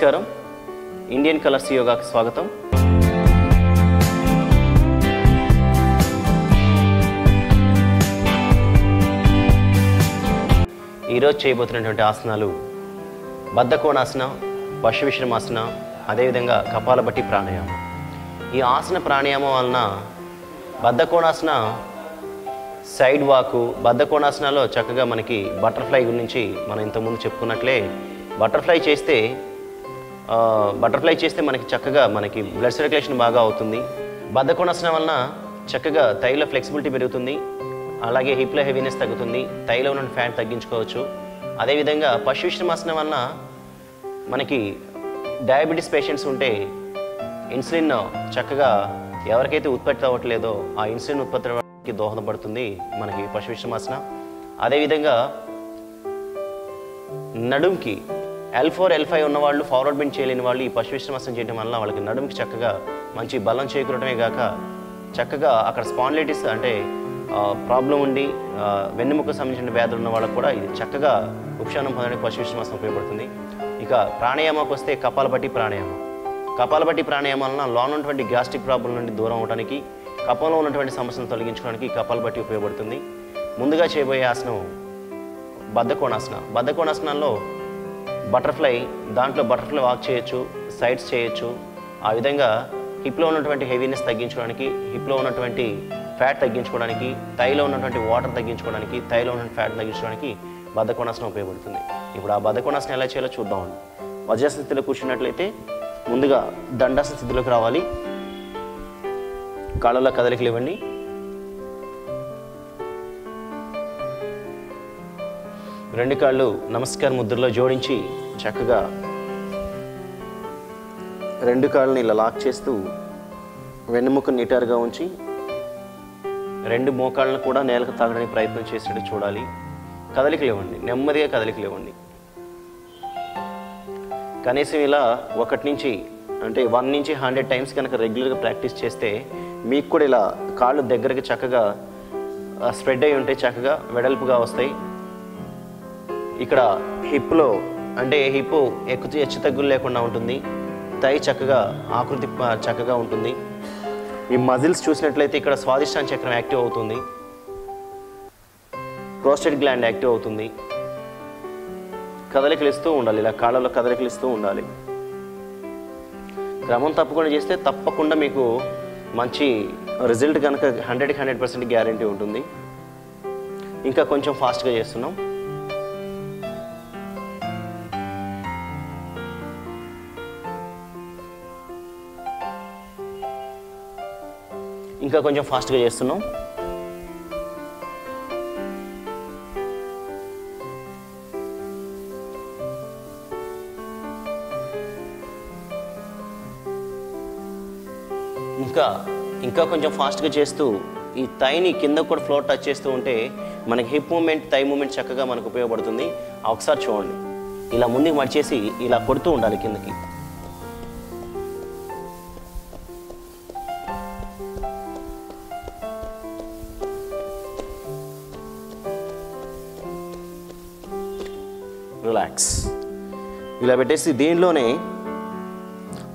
నమస్కారం. Indian colours యోగాకి స్వాగతం. ఈరోజు చేయబోతున్నటువంటి ఆసనాలు బద్ధకోణాసన, పశువిశ్రమాసన, అదేవిధంగా కపాలభట్టి ప్రాణాయామం. ఈ ఆసన ప్రాణాయామం వలన బద్ధకోణాసన సైడ్ వాకు, బద్ధకోణాసనలో చక్కగా మనకి బటర్ఫ్లై గురించి మనం ఇంతకుముందు చెప్పుకున్నట్లే బటర్ఫ్లై చేస్తే మనకి చక్కగా బ్లడ్ సర్క్యులేషన్ బాగా అవుతుంది. బద్ధకోణాసనం వలన చక్కగా థైలో ఫ్లెక్సిబిలిటీ పెరుగుతుంది, అలాగే హిప్లో హెవీనెస్ తగ్గుతుంది, థైలో ఉన్న ఫ్యాట్ తగ్గించుకోవచ్చు. అదేవిధంగా పశువిశ్రమాసనం వలన మనకి డయాబెటీస్ పేషెంట్స్ ఉంటే ఇన్సులిన్ చక్కగా ఎవరికైతే ఉత్పత్తి అవ్వట్లేదో ఆ ఇన్సులిన్ ఉత్పత్తికి దోహదపడుతుంది మనకి పశువిశ్రమాసన. అదేవిధంగా నడుంకి L4, L5 ఉన్నవాళ్ళు, ఫార్వర్డ్ బెండ్ చేయలేని వాళ్ళు ఈ పశువిశ్రమాసనం చేయడం వల్ల వాళ్ళకి నడుముకి చక్కగా మంచి బలం చేకూరటమే కాక చక్కగా అక్కడ స్పాండిలైటిస్ అంటే ప్రాబ్లం ఉండి వెన్నెముక సంబంధించిన వ్యాధులు ఉన్న వాళ్ళకు కూడా ఇది చక్కగా ఉపశమనం పొందడానికి పశువిశ్రమాసనం ఉపయోగపడుతుంది. ఇక ప్రాణాయామకు వస్తే కపాలభట్టి ప్రాణాయామం. కపాలభట్టి ప్రాణాయామం వలన లోన ఉన్నటువంటి గ్యాస్ట్రిక్ ప్రాబ్లం నుండి దూరం అవడానికి, కపంలో ఉన్నటువంటి సమస్యను తొలగించుకోవడానికి కపాలభట్టి ఉపయోగపడుతుంది. ముందుగా చేయబోయే ఆసనం బద్ధకోణాసన. బద్ధకోణాసనంలో బటర్ఫ్లై, దాంట్లో బటర్ఫ్లై వాక్ చేయొచ్చు, సైడ్స్ చేయొచ్చు. ఆ విధంగా హిప్లో ఉన్నటువంటి హెవీనెస్ తగ్గించుకోవడానికి, హిప్లో ఉన్నటువంటి ఫ్యాట్ తగ్గించుకోవడానికి, థైలో ఉన్నటువంటి వాటర్ తగ్గించుకోవడానికి, థైలో ఉన్నటువంటి ఫ్యాట్ తగ్గించుకోవడానికి బద్ధకోణాసనం ఉపయోగపడుతుంది. ఇప్పుడు ఆ బద్ధకోణాసనం ఎలా చేయాలో చూద్దామండి. వజ్రాసన స్థితిలో కూర్చున్నట్లయితే ముందుగా దండాసన స్థితిలోకి రావాలి. కాళ్ళలో కదలికలు ఇవ్వండి. రెండు కాళ్ళు నమస్కార ముద్రలో జోడించి చక్కగా రెండు కాళ్ళని ఇలా లాక్ చేస్తూ వెన్నెముక నిటారుగా ఉంచి రెండు మోకాళ్ళను కూడా నేలకు తాగడానికి ప్రయత్నం చేసేట్టు చూడాలి. కదలికలు ఇవ్వండి, నెమ్మదిగా కదలికలు ఇవ్వండి. కనీసం ఇలా 1 నుంచి 100 టైమ్స్ కనుక రెగ్యులర్గా ప్రాక్టీస్ చేస్తే మీకు కూడా ఇలా కాళ్ళు దగ్గరికి చక్కగా స్ప్రెడ్ అయి ఉంటే చక్కగా వెడల్పుగా వస్తాయి. ఇక్కడ హిప్లో హిప్ హెచ్చు తగ్గులు లేకుండా ఉంటుంది, థై చక్కగా ఆకృతి చక్కగా ఉంటుంది. ఈ మజిల్స్ చూసినట్లయితే ఇక్కడ స్వాదిష్టాన చక్రం యాక్టివ్ అవుతుంది, ప్రోస్టేట్ గ్లాండ్ యాక్టివ్ అవుతుంది. కదలికలు ఇస్తూ ఉండాలి, ఇలా కాళ్ళలో కదలికలు ఇస్తూ ఉండాలి. క్రమం తప్పకుండా చేస్తే తప్పకుండా మీకు మంచి రిజల్ట్ కనుక 100% గ్యారంటీ ఉంటుంది. ఇంకా కొంచెం ఫాస్ట్గా చేస్తున్నాం. ఇంకా కొంచెం ఫాస్ట్గా చేస్తున్నాం. ఇంకా కొంచెం ఫాస్ట్గా చేస్తూ ఈ థైని కింద కూడా ఫ్లోర్ టచ్ చేస్తూ ఉంటే మనకి హిప్ మూమెంట్, థై మూమెంట్ చక్కగా మనకు ఉపయోగపడుతుంది. ఒకసారి చూడండి, ఇలా ముందుకు మడిచేసి ఇలా కొడుతూ ఉండాలి కిందకి. రిలాక్స్. ఇలా పెట్టేసి దీనిలోనే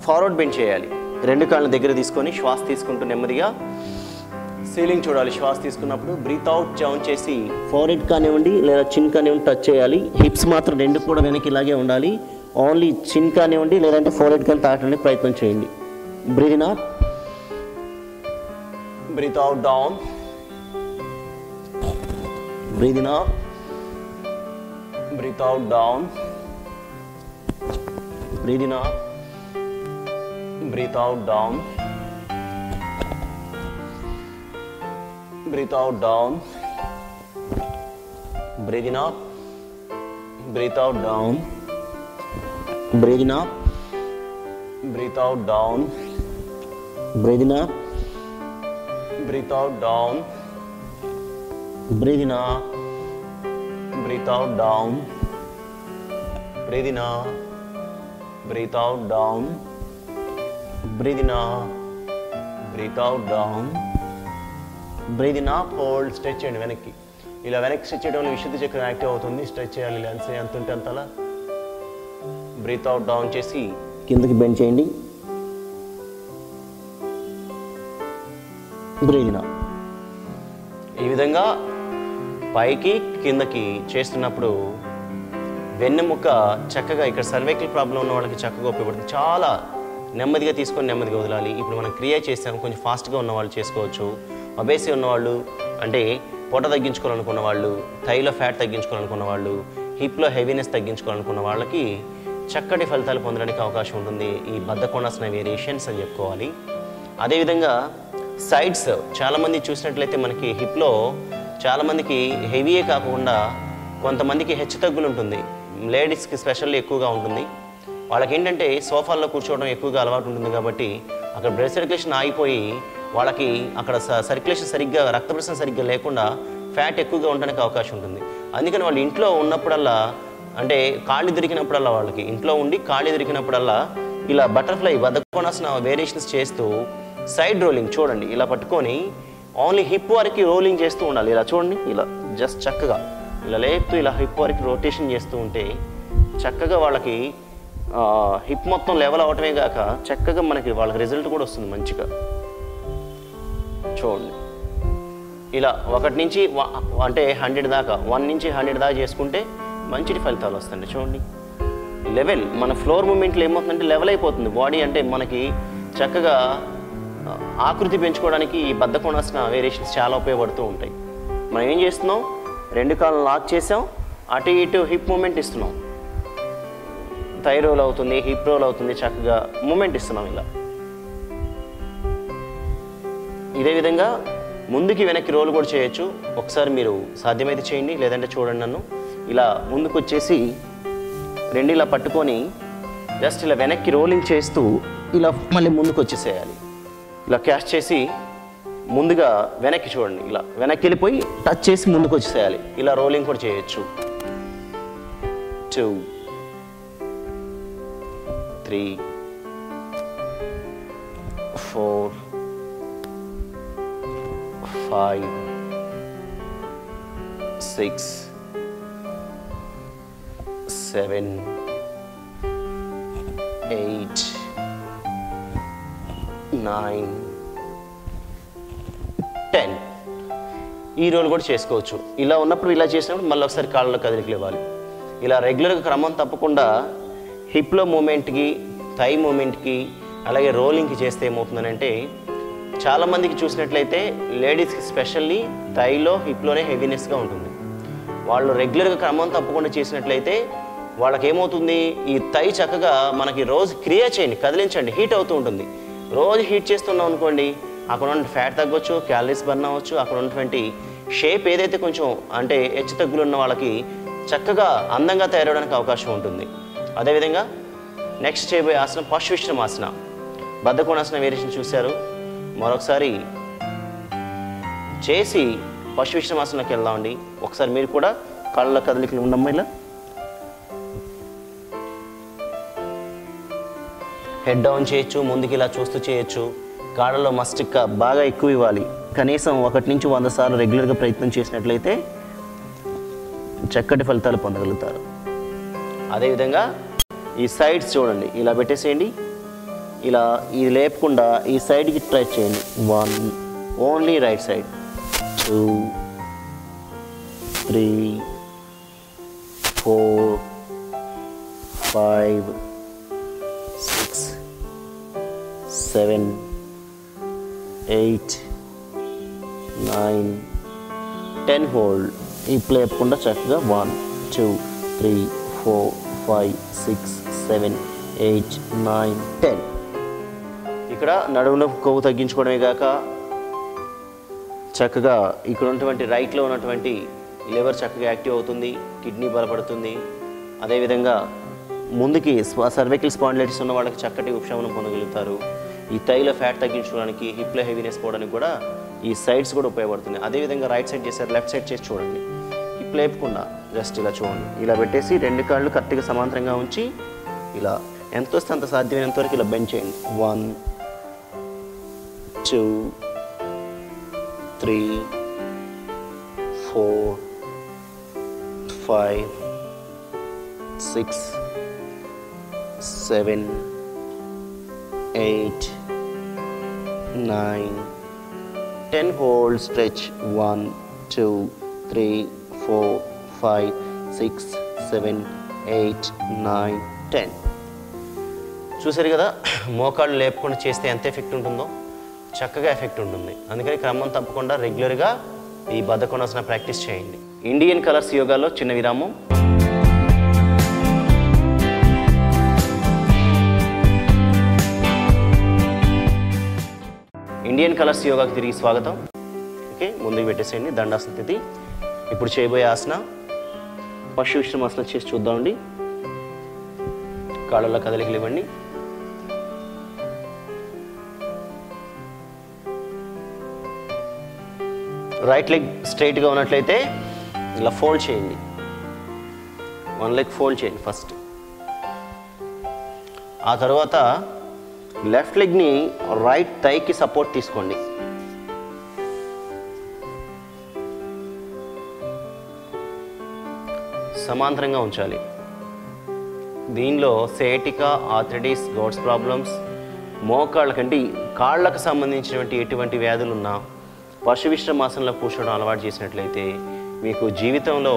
ఫార్వర్డ్ బెండ్ చేయాలి. రెండు కాళ్ళని దగ్గర తీసుకొని శ్వాస తీసుకుంటూ నెమ్మదిగా సీలింగ్ చూడాలి. శ్వాస తీసుకున్నప్పుడు బ్రీత్ అవుట్ డౌన్ చేసి ఫోర్హెడ్ కానివ్వండి లేదా చిన్ కానివ్వండి టచ్ చేయాలి. హిప్స్ మాత్రం రెండు కూడా వెనక్కి ఇలాగే ఉండాలి. ఓన్లీ చిన్ కానివ్వండి లేదంటే ఫోర్హెడ్ కానీ తాకడానికి ప్రయత్నం చేయండి. Breathe in up, breathe out down, breathe in up, breathe out down, breathe in up, breathe out down, breathe out down, breathe in up, breathe out down, breathe in up, breathe out down, breathe in up, breathe out down, breathe in up, breathe out down, breathe in up, breathe out down, breathe in up, breathe out down, breathe in up, hold, stretch చేయండి వెనక్కి. ఇలా వెనక్కి stretch చేయడం వల్ల విశుద్ధి చక్రం active అవుతుంది. Stretch చేయాలి, లెన్స్ ఎంత ఉంటే అంతలా. బ్రీత్ అవుట్ డౌన్ చేసి కిందకి బెండ్ చేయండి. Breathe in. ఈ విధంగా పైకి కిందకి చేస్తున్నప్పుడు వెన్నెముక చక్కగా ఇక్కడ సర్వైకల్ ప్రాబ్లం ఉన్న వాళ్ళకి చక్కగా ఉపయోగపడుతుంది. చాలా నెమ్మదిగా తీసుకొని నెమ్మదిగా వదలాలి. ఇప్పుడు మనం క్రియ చేసాము, కొంచెం ఫాస్ట్గా ఉన్న వాళ్ళు చేసుకోవచ్చు. ఒబేసిటీ ఉన్నవాళ్ళు అంటే పొట్ట తగ్గించుకోవాలనుకున్న వాళ్ళు, థైలో ఫ్యాట్ తగ్గించుకోవాలనుకున్న వాళ్ళు, హిప్లో హెవీనెస్ తగ్గించుకోవాలనుకున్న వాళ్ళకి చక్కటి ఫలితాలు పొందడానికి అవకాశం ఉంటుంది. ఈ బద్ధకోణాసన వేరియేషన్స్ అని చెప్పుకోవాలి. అదేవిధంగా సైడ్స్ చాలామంది చూసినట్లయితే మనకి హిప్లో చాలామందికి హెవీయే కాకుండా కొంతమందికి హెచ్చు తగ్గులు ఉంటుంది. లేడీస్కి స్పెషల్లీ ఎక్కువగా ఉంటుంది. వాళ్ళకి ఏంటంటే సోఫాల్లో కూర్చోవడం ఎక్కువగా అలవాటు ఉంటుంది కాబట్టి అక్కడ బ్లడ్ సర్క్యులేషన్ ఆగిపోయి వాళ్ళకి అక్కడ సర్క్యులేషన్ సరిగ్గా, రక్త ప్రసరణ సరిగ్గా లేకుండా ఫ్యాట్ ఎక్కువగా ఉండడానికి అవకాశం ఉంటుంది. అందుకని వాళ్ళు ఇంట్లో ఉన్నప్పుడల్లా అంటే ఖాళీ దొరికినప్పుడల్లా వాళ్ళకి ఇంట్లో ఉండి ఖాళీ దొరికినప్పుడల్లా ఇలా బటర్ఫ్లై బద్ధకోణాసన వేరియేషన్స్ చేస్తూ సైడ్ రోలింగ్ చూడండి, ఇలా పట్టుకొని ఓన్లీ హిప్ వరకు రోలింగ్ చేస్తూ ఉండాలి. ఇలా చూడండి, ఇలా జస్ట్ చక్కగా ఇలా లేపుతూ ఇలా హిప్ వరకు రొటేషన్ చేస్తూ ఉంటే చక్కగా వాళ్ళకి హిప్ మొత్తం లెవెల్ అవటమే కాక చక్కగా మనకి వాళ్ళకి రిజల్ట్ కూడా వస్తుంది మంచిగా. చూడండి, ఇలా 1 నుంచి అంటే 100 దాకా 1 నుంచి 100 దాకా చేసుకుంటే మంచి ఫలితాలు వస్తాయండి. చూడండి, లెవెల్ మన ఫ్లోర్ మూమెంట్లో ఏమవుతుందంటే లెవెల్ అయిపోతుంది బాడీ. అంటే మనకి చక్కగా ఆకృతి పెంచుకోవడానికి ఈ బద్ధకోణాసన వేరియేషన్స్ చాలా ఉపయోగపడుతూ ఉంటాయి. మనం ఏం చేస్తున్నాం, 2 కాళ్ళను లాక్ చేసాం, అటు ఇటు హిప్ మూమెంట్ ఇస్తున్నాం, థై రోల్ అవుతుంది, హిప్ రోల్ అవుతుంది, చక్కగా మూమెంట్ ఇస్తున్నాం ఇలా. ఇదే విధంగా ముందుకి వెనక్కి రోల్ కూడా చేయొచ్చు. ఒకసారి మీరు సాధ్యమైతే చేయండి, లేదంటే చూడండి నన్ను. ఇలా ముందుకు వచ్చేసి 2 ఇలా పట్టుకొని జస్ట్ ఇలా వెనక్కి రోలింగ్ చేస్తూ ఇలా మళ్ళీ ముందుకు వచ్చేసేయాలి. ఇలా క్యాష్ చేసి ముందుగా వెనక్కి చూడండి, ఇలా వెనక్కి వెళ్ళిపోయి టచ్ చేసి ముందుకు వచ్చేసేయాలి. ఇలా రోలింగ్ కూడా చేయొచ్చు. 2 3 4 5 6 7 8 9 10. ఈ రోల్ కూడా చేసుకోవచ్చు. ఇలా ఉన్నప్పుడు ఇలా చేసినప్పుడు మళ్ళీ ఒకసారి కాళ్ళలో కదిలికలు ఇవ్వాలి. ఇలా రెగ్యులర్గా క్రమం తప్పకుండా హిప్లో మూమెంట్కి, థై మూమెంట్కి, అలాగే రోలింగ్కి చేస్తే ఏమవుతుందనంటే చాలామందికి చూసినట్లయితే లేడీస్కి స్పెషల్లీ థైలో, హిప్లోనే హెవీనెస్గా ఉంటుంది. వాళ్ళు రెగ్యులర్గా క్రమం తప్పకుండా చేసినట్లయితే వాళ్ళకి ఏమవుతుంది, ఈ థై చక్కగా మనకి రోజు క్రియ చేయండి, కదిలించండి, హీట్ అవుతూ ఉంటుంది. రోజు హీట్ చేస్తున్నాం అనుకోండి, అక్కడ ఉన్న ఫ్యాట్ తగ్గొచ్చు, క్యాలరీస్ బర్న్ అవ్వచ్చు, అక్కడ ఉన్నటువంటి షేప్ ఏదైతే కొంచెం అంటే హెచ్చు తగ్గులు ఉన్న వాళ్ళకి చక్కగా అందంగా తయారవడానికి అవకాశం ఉంటుంది. అదేవిధంగా నెక్స్ట్ చేయబోయే ఆసనం పశువిశ్రమాసన. బద్ధకోణాసన వేరియేషన్ చూశారు, మరొకసారి చేసి పశువిశ్రమాసనకి వెళ్దామండి. ఒకసారి మీరు కూడా కాళ్ళ కదలికలు ఉండమ్మా, ఇలా హెడ్ డౌన్ చేయొచ్చు, ముందుకు ఇలా చూస్తూ చేయొచ్చు. కాళ్ళలో మస్ట్ బాగా ఎక్కువ ఇవ్వాలి. కనీసం 1 నుంచి 100 సార్లు రెగ్యులర్గా ప్రయత్నం చేసినట్లయితే చక్కటి ఫలితాలు పొందగలుగుతారు. అదేవిధంగా ఈ సైడ్స్ చూడండి, ఇలా పెట్టేసేయండి. ఇలా ఇది లేపకుండా ఈ సైడ్కి ట్రై చేయండి. 1 ఓన్లీ రైట్ సైడ్, 2 3 4 5 6 7 8 9 10 హోల్డ్. ఇప్పుడు లేపకుండా చక్కగా 1 2 3 4 5 6 7 8 9 10. ఇక్కడ నడుములో కొవ్వు తగ్గించుకోవడమే కాక చక్కగా ఇక్కడ ఉన్నటువంటి రైట్లో ఉన్నటువంటి లివర్ చక్కగా యాక్టివ్ అవుతుంది, కిడ్నీ బలపడుతుంది. అదేవిధంగా ముందుకి సర్వైకల్ స్పాండిలైటిస్ ఉన్న వాళ్ళకి చక్కటి ఉపశమనం పొందగలుగుతారు. ఈ థైలో ఫ్యాట్ తగ్గించుకోవడానికి, హిప్లో హెవీనెస్ పోవడానికి కూడా ఈ సైడ్స్ కూడా ఉపయోగపడుతుంది. అదేవిధంగా రైట్ సైడ్ చేశారు, లెఫ్ట్ సైడ్ చేసి చూడండి. హిప్ లేపకుండా జస్ట్ ఇలా చూడండి, ఇలా పెట్టేసి 2 కాళ్ళు కరెక్ట్గా సమాంతరంగా ఉంచి ఇలా ఎంత వస్తే అంత సాధ్యమైనంత వరకు ఇలా బెండ్ చేయండి. 1 2 3 4 5 6 7, 8, 9, 10. Hold, stretch. 1, 2, 3, 4, 5, 6, 7, 8, 9, 10. చూసారు కదా, మోకాళ్ళు లేపకుండా చేస్తే ఎంత ఎఫెక్ట్ ఉంటుందో చక్కగా ఎఫెక్ట్ ఉంటుంది. అందుకని క్రమం తప్పకుండా రెగ్యులర్గా ఈ బద్ధకోణాసన ప్రాక్టీస్ చేయండి. ఇండియన్ కలర్స్ యోగాలో చిన్న విరామం. ఇండియన్ కలర్స్ యోగాకి తిరిగి స్వాగతం. ఓకే, ముందుకు పెట్టేసేయండి దండాసన స్థితి. ఇప్పుడు చేయబోయే ఆసన పశు విశ్రమాసనం చేసి చూద్దామండి. కాళ్ళల్లో కదలికలు ఇవ్వండి. రైట్ లెగ్ స్ట్రైట్గా ఉన్నట్లయితే ఇలా ఫోల్డ్ చేయండి. 1 లెగ్ ఫోల్డ్ చేయండి ఫస్ట్. ఆ తర్వాత లెఫ్ట్ లెగ్ని రైట్ థైకి సపోర్ట్ తీసుకోండి. సమాంతరంగా ఉంచాలి. దీనిలో సయాటికా, ఆర్థరైటిస్, గౌట్స్ ప్రాబ్లమ్స్, మోకాళ్ళ కంటే కాళ్ళకు సంబంధించినటువంటి ఎటువంటి వ్యాధులు ఉన్నా పశు విశ్రమాసనంలో కూర్చోవడం అలవాటు చేసినట్లయితే మీకు జీవితంలో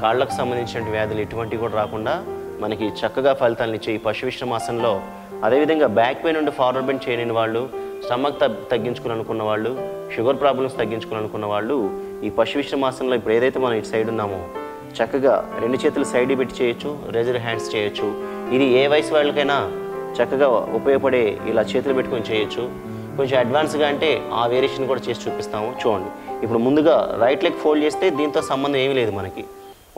కాళ్ళకు సంబంధించిన వ్యాధులు ఎటువంటివి కూడా రాకుండా మనకి చక్కగా ఫలితాలను ఇచ్చే ఈ పశు విశ్రమాసనంలో, అదేవిధంగా బ్యాక్ పెయిన్ నుండి ఫార్వర్డ్ బెండ్ చేయలేని వాళ్ళు, స్టమక్ తగ్గించుకోవాలనుకున్న వాళ్ళు, షుగర్ ప్రాబ్లమ్స్ తగ్గించుకోవాలనుకున్న వాళ్ళు ఈ పశు విశ్రమాసనంలో ఇప్పుడు ఏదైతే మనం ఇటు సైడ్ ఉన్నామో చక్కగా 2 చేతులు సైడ్ పెట్టి చేయొచ్చు, రేజర్ హ్యాండ్స్ చేయొచ్చు. ఇది ఏ వయసు వాళ్ళకైనా చక్కగా ఉపయోగపడే ఇలా చేతులు పెట్టుకొని చేయొచ్చు. కొంచెం అడ్వాన్స్గా అంటే ఆ వేరియేషన్ కూడా చేసి చూపిస్తాము. చూడండి, ఇప్పుడు ముందుగా రైట్ లెగ్ ఫోల్డ్ చేస్తే దీంతో సంబంధం ఏమీ లేదు మనకి,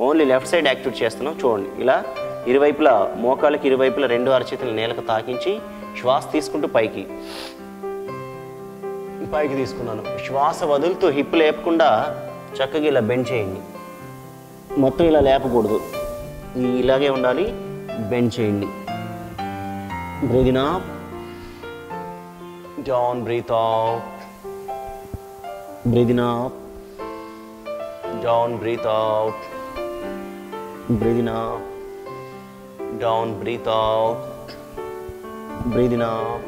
ఓన్లీ లెఫ్ట్ సైడ్ యాక్టివేట్ చేస్తున్నాం. చూడండి, ఇలా ఇరువైపులా మోకాళ్ళకి ఇరువైపులా 2 అరచేతులు నేలకు తాకించి శ్వాస తీసుకుంటూ పైకి తీసుకున్నాను. శ్వాస వదులుతూ హిప్ లేపకుండా చక్కగా ఇలా బెండ్ చేయండి. మొత్తం ఇలా లేపకూడదు, ఇలాగే ఉండాలి. బెండ్ చేయండి. Breathing up, down, breathe out, breathing up, down, breathe out, breathing up, down, breathe out, breathing up,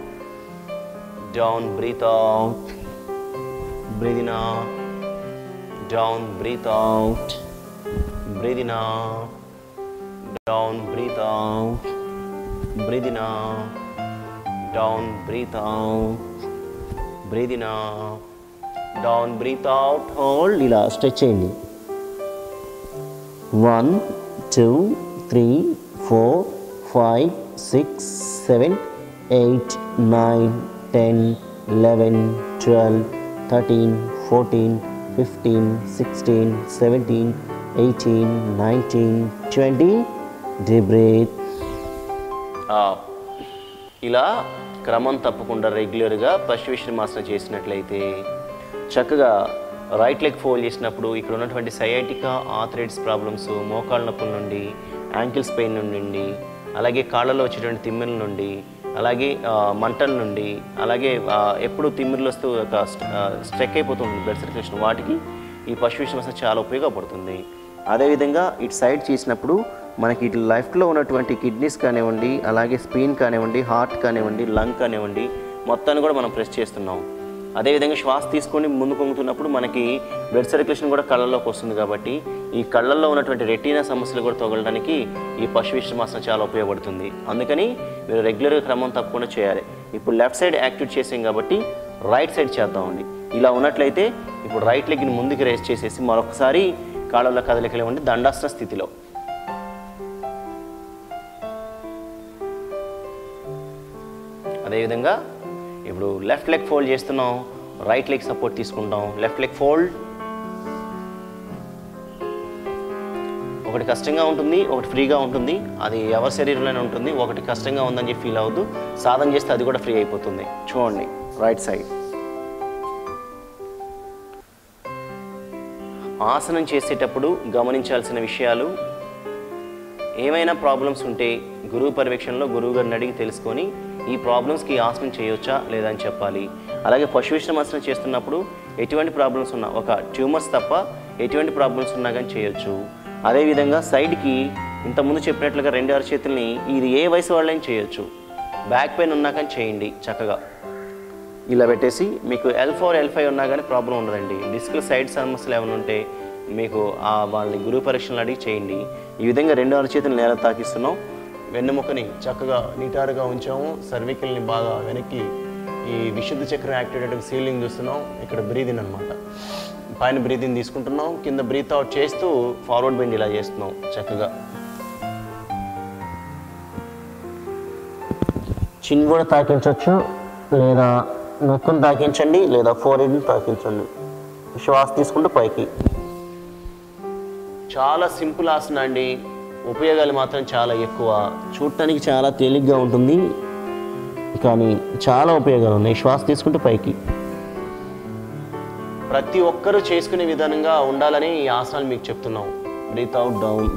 down, breathe out, breathing up, down, breathe out, breathing up, down, breathe out, breathing up, down, breathe out, breathing up, down, breathe out. Hold, ఇలా stretch చేయండి. 1, 2, 3, 4, 5, 6, 7, 8, 9, 10, 11, 12, 13, 14, 15, 16, 17, 18, 19, 20. Deep breath. ఇలా క్రమం తప్పకుండా రెగ్యులర్గా పశు విశ్రమాసనం చేసినట్లయితే చక్కగా right leg fold చేసినప్పుడు ఇక్కడ ఉన్నటువంటి సయాటికా, ఆర్థరైటిస్ ప్రాబ్లమ్స్, మోకాళ్ళ నొప్పుల నుండి, యాంకిల్స్ పెయిన్ నుండి, అలాగే కాళ్ళలో వచ్చేటువంటి తిమ్మిర్ల నుండి, అలాగే మంటల నుండి, అలాగే ఎప్పుడు తిమ్మిర్లు వస్తూ ఒక స్ట్రెక్ అయిపోతుంది బ్లడ్ సర్క్యులేషన్, వాటికి ఈ పశు విశ్రమాసనం చాలా ఉపయోగపడుతుంది. అదేవిధంగా ఇటు సైడ్ చేసినప్పుడు మనకి ఇటు లెఫ్ట్లో ఉన్నటువంటి కిడ్నీస్ కానివ్వండి, అలాగే స్ప్లీన్ కానివ్వండి, హార్ట్ కానివ్వండి, లంగ్ కానివ్వండి, మొత్తాన్ని కూడా మనం ప్రెస్ చేస్తున్నాం. అదేవిధంగా శ్వాస తీసుకొని ముందు కొంగుతున్నప్పుడు మనకి బ్లడ్ సర్క్యులేషన్ కూడా కళ్ళల్లోకి వస్తుంది. కాబట్టి ఈ కళ్ళల్లో ఉన్నటువంటి రెటీనా సమస్యలు కూడా తొలగడానికి ఈ పశు విశ్రమాసనం చాలా ఉపయోగపడుతుంది. అందుకని మీరు రెగ్యులర్గా క్రమం తప్పకుండా చేయాలి. ఇప్పుడు లెఫ్ట్ సైడ్ యాక్టివేట్ చేసాం కాబట్టి రైట్ సైడ్ చేద్దామండి. ఇలా ఉన్నట్లయితే ఇప్పుడు రైట్ లెగ్ని ముందుకు రేస్ చేసేసి మరొకసారి కాళ్ళల్లో కదలికలు ఇవ్వండి దండాసన స్థితిలో. అదేవిధంగా ఇప్పుడు లెఫ్ట్ లెగ్ ఫోల్డ్ చేస్తున్నాం, రైట్ లెగ్ సపోర్ట్ తీసుకుంటాం. Left leg fold. ఒకటి కష్టంగా ఉంటుంది, ఒకటి ఫ్రీగా ఉంటుంది. అది ఎవరి శరీరంలోనే ఉంటుంది. ఒకటి కష్టంగా ఉందని చెప్పి ఫీల్ అవ్వద్దు, సాధన చేస్తే అది కూడా ఫ్రీ అయిపోతుంది. చూడండి, రైట్ సైడ్. ఆసనం చేసేటప్పుడు గమనించాల్సిన విషయాలు, ఏమైనా ప్రాబ్లమ్స్ ఉంటే గురువు పర్యవేక్షణలో గురువు గారిని అడిగి తెలుసుకొని ఈ ప్రాబ్లమ్స్కి ఆసనం చేయొచ్చా లేదా అని చెప్పాలి. అలాగే పశు విశ్రమాసనం చేస్తున్నప్పుడు ఎటువంటి ప్రాబ్లమ్స్ ఉన్నా, ఒక ట్యూమర్స్ తప్ప ఎటువంటి ప్రాబ్లమ్స్ ఉన్నా కానీ చేయొచ్చు. అదేవిధంగా సైడ్కి ఇంతకుముందు చెప్పినట్లుగా 2 అరచేతుల్ని ఇది ఏ వయసు వాళ్ళైనా చేయొచ్చు. బ్యాక్ పెయిన్ ఉన్నా కానీ చేయండి చక్కగా. ఇలా పెట్టేసి మీకు L4 L5 ఉన్నా కానీ ప్రాబ్లం ఉండదండి. డిస్క్ల సైడ్ సమస్యలు ఏమైనా ఉంటే మీకు వాళ్ళని గురువు పరీక్షలు అడిగి చేయండి. ఈ విధంగా 2 అరచేతులు నేల తాకిస్తున్నాం. వెన్నెముకని చక్కగా నిటారుగా ఉంచాము. సర్వికల్ని బాగా వెనక్కి ఈ విశుద్ధ చక్రం యాక్టివేటెడ్ సీలింగ్ చూస్తున్నాం. ఇక్కడ బ్రీదింగ్ అనమాట. పైన బ్రీదింగ్ తీసుకుంటున్నాం, కింద బ్రీత్ అవుట్ చేస్తూ ఫార్వర్డ్ బెండ్ ఇలా చేస్తున్నాం చక్కగా. చిన్ కూడా తాకించవచ్చు, లేదా నొక్కును తాకించండి, లేదా ఫోర్హెడ్ని తాకించండి. శ్వాస తీసుకుంటూ పైకి. చాలా సింపుల్ ఆసన అండి, ఉపయోగాలు మాత్రం చాలా ఎక్కువ. చూడటానికి చాలా తేలిగ్గా ఉంటుంది కానీ చాలా ఉపయోగాలు ఉన్నాయి. శ్వాస తీసుకుంటూ పైకి. ప్రతి ఒక్కరూ చేసుకునే విధానంగా ఉండాలని ఈ ఆసనాలు మీకు చెప్తున్నాం. Breathe out down,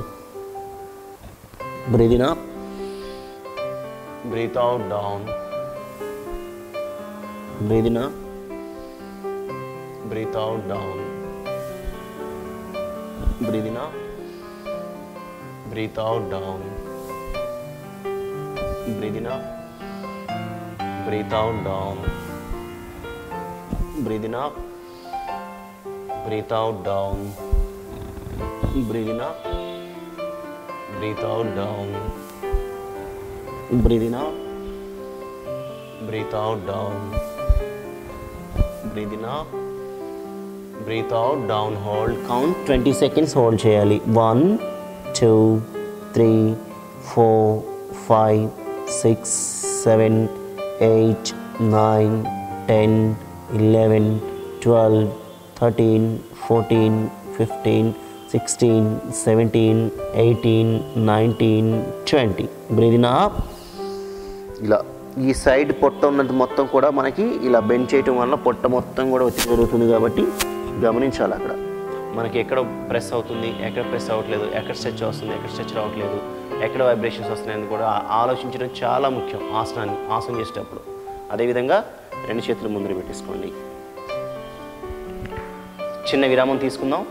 breathe in up, breathe out down, breathe in up, breathe out down, breathe in up, breathe out down, breathe in up, breathe out down, breathe in up, breathe out down, breathe in up, breathe out down, breathe in up, breathe out down, breathe in up, breathe out down. Hold, count 20 seconds. Hold cheyali. 1 2 3 4 5 6 7 8 9 10 11 12 13 14 15 16 17 18 19 20. Breathe in up. ఇలా ఈ side పొట్ట ఉన్నది మొత్తం కూడా మనకి ఇలా bend చేయటం వల్ల పొట్ట మొత్తం కూడా వచ్చి జరుగుతుంది కాబట్టి గమనించాలి. అక్కడ మనకి ఎక్కడ ప్రెస్ అవుతుంది, ఎక్కడ ప్రెస్ అవ్వట్లేదు, ఎక్కడ స్ట్రెచ్ వస్తుంది, ఎక్కడ స్ట్రెచ్ రావట్లేదు, ఎక్కడ వైబ్రేషన్స్ వస్తున్నాయని కూడా ఆలోచించడం చాలా ముఖ్యం ఆసనం చేసేటప్పుడు. అదేవిధంగా 2 చేతులు ముందర పెట్టేసుకోండి. చిన్న విరామం తీసుకుందాం.